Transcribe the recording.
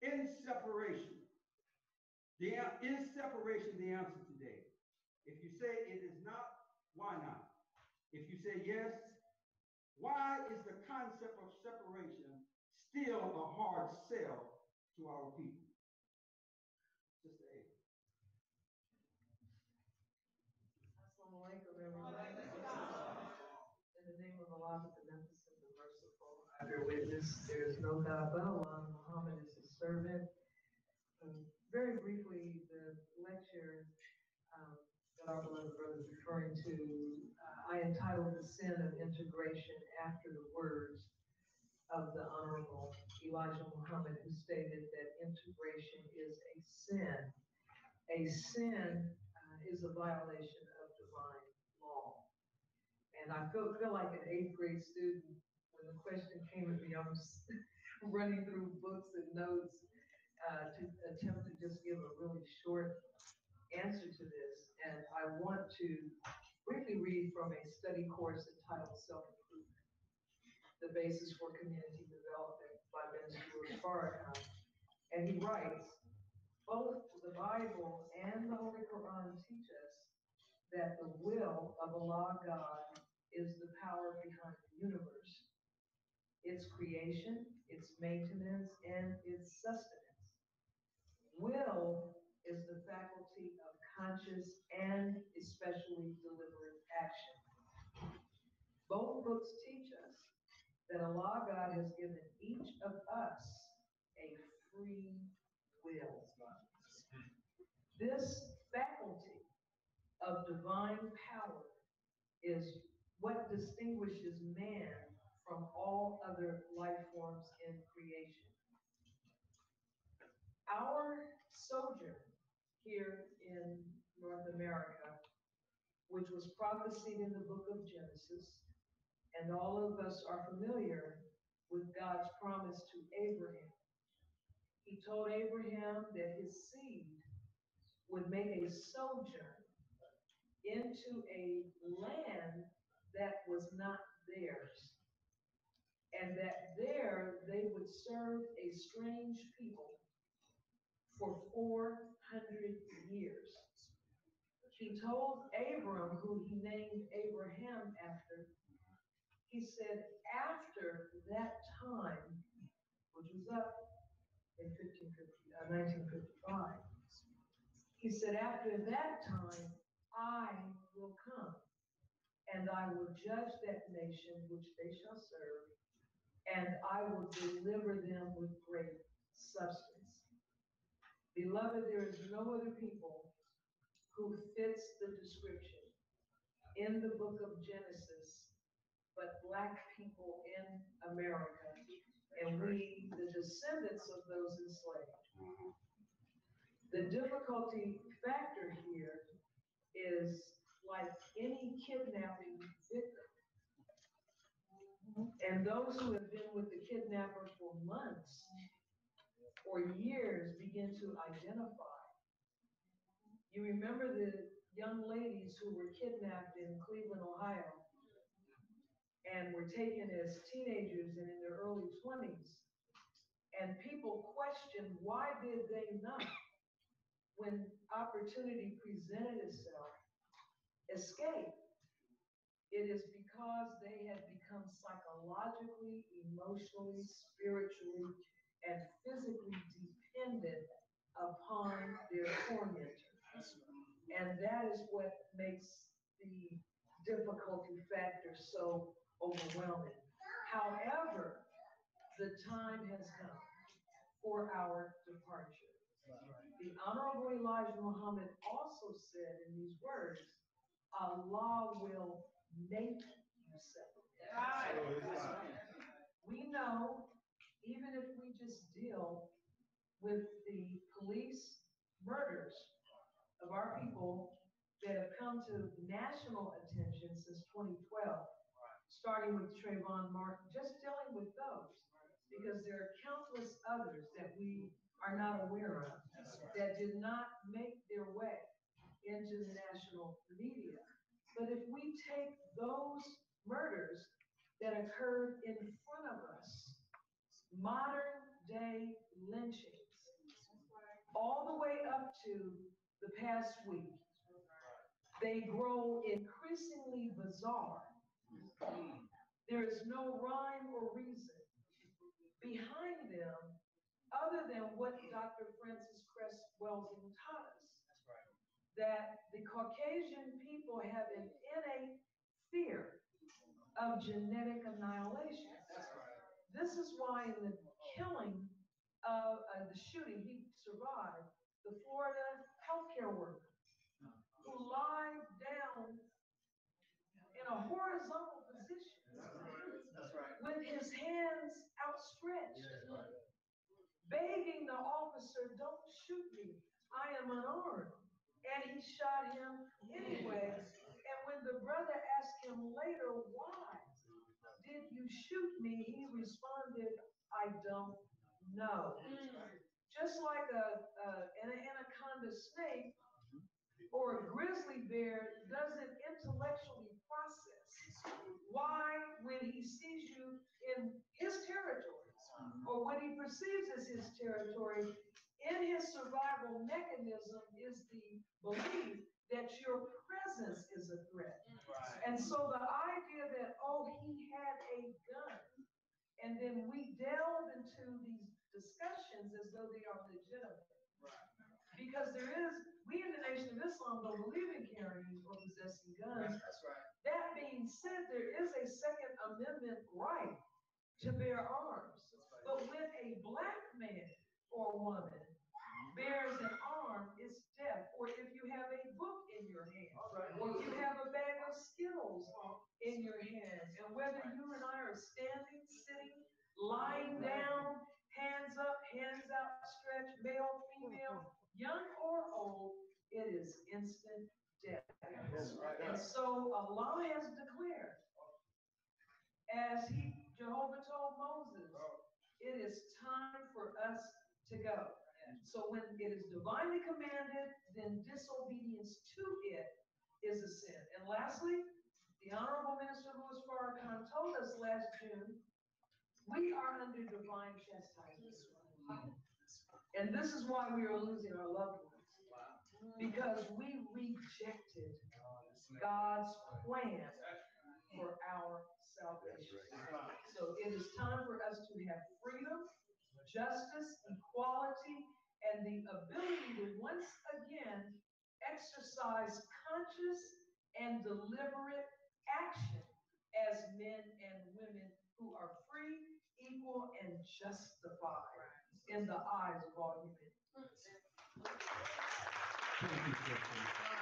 In separation. Is separation the answer today? If you say it is not, why not? If you say yes, why is the concept of separation still a hard sell to our people? Sister A. Assalamu alaikum, everybody. In the name of Allah, the Beneficent, the Merciful, I bear witness there is no God but Allah. Muhammad is his servant. Very briefly, the lecture that our beloved brother is referring to, I entitled The Sin of Integration after the words of the Honorable Elijah Muhammad, who stated that integration is a sin. A sin is a violation of divine law. And I feel like an 8th grade student when the question came at me. I was running through books and notes to attempt to just give a really short answer to this. And I want to briefly read from a study course entitled Self-Improvement, the Basis for Community Development by Ben Stuart Farrakhan. And he writes, both the Bible and the Holy Quran teach us that the will of Allah God is the power behind the universe, its creation, its maintenance, and its sustenance. Will is the faculty of conscious and especially deliberate action. Both books teach us that Allah God has given each of us a free will. This faculty of divine power is what distinguishes man from all other life forms in creation. Our sojourn here in North America, which was prophesied in the book of Genesis, and all of us are familiar with God's promise to Abraham. He told Abraham that his seed would make a sojourn into a land that was not theirs, and that there they would serve a strange people for 400 years. He told Abram, who he named Abraham after, he said, after that time, which was up in 1955, he said, after that time, I will come, and I will judge that nation which they shall serve, and I will deliver them with great substance. Beloved, there is no other people who fits the description in the book of Genesis but Black people in America, and we, the descendants of those enslaved. The difficulty factor here is like any kidnapping victim. And those who have been with the kidnapper for months or years begin to identify. You remember the young ladies who were kidnapped in Cleveland, Ohio, and were taken as teenagers and in their early 20s. And people questioned, why did they not, when opportunity presented itself, escape? It is because they had become psychologically, emotionally, spiritually, and physically dependent upon their tormentor. And that is what makes the difficulty factor so overwhelming. However, the time has come for our departure. The Honorable Elijah Muhammad also said in these words, Allah will make you separate. We know, even if we just deal with the police murders of our people that have come to national attention since 2012, starting with Trayvon Martin, just dealing with those, because there are countless others that we are not aware of that did not make their way into the national media. But if we take those murders that occurred in front of us, modern day lynchings, to the past week, they grow increasingly bizarre. There is no rhyme or reason behind them other than what Dr. Francis Cress Welsing taught us. That the Caucasian people have an innate fear of genetic annihilation. This is why in the killing of the shooting, he survived, the Florida healthcare worker who lied down in a horizontal position with his hands outstretched, begging the officer, "Don't shoot me, I am unarmed." And he shot him anyway. And when the brother asked him later, "Why did you shoot me?" he responded, "I don't know." Just like an anaconda snake or a grizzly bear doesn't intellectually process why, when he sees you in his territory, or what he perceives as his territory, in his survival mechanism is the belief that your presence is a threat. And so the idea that, oh, he had a gun, and then we delve into these discussions as though they are legitimate. Because we in the Nation of Islam don't believe in carrying or possessing guns. That being said, there is a Second Amendment right to bear arms. But when a black man or woman bears an arm, it's death. Or if you have a book in your hand, or you have a bag of Skittles in your hand, and whether you and I are standing, sitting, lying down, hands up, hands outstretched, male, female, young or old, it is instant death. And so Allah has declared, as Jehovah told Moses, it is time for us to go. So when it is divinely commanded, then disobedience to it is a sin. And lastly, the Honorable Minister Louis Farrakhan told us last June, we are under divine chastisement. And this is why we are losing our loved ones. Because we rejected God's plan for our salvation. So it is time for us to have freedom, justice, equality, and the ability to once again exercise conscious and deliberate action as men and women who are free, equal, and justified in the eyes of all humanity. Thank you, Sister.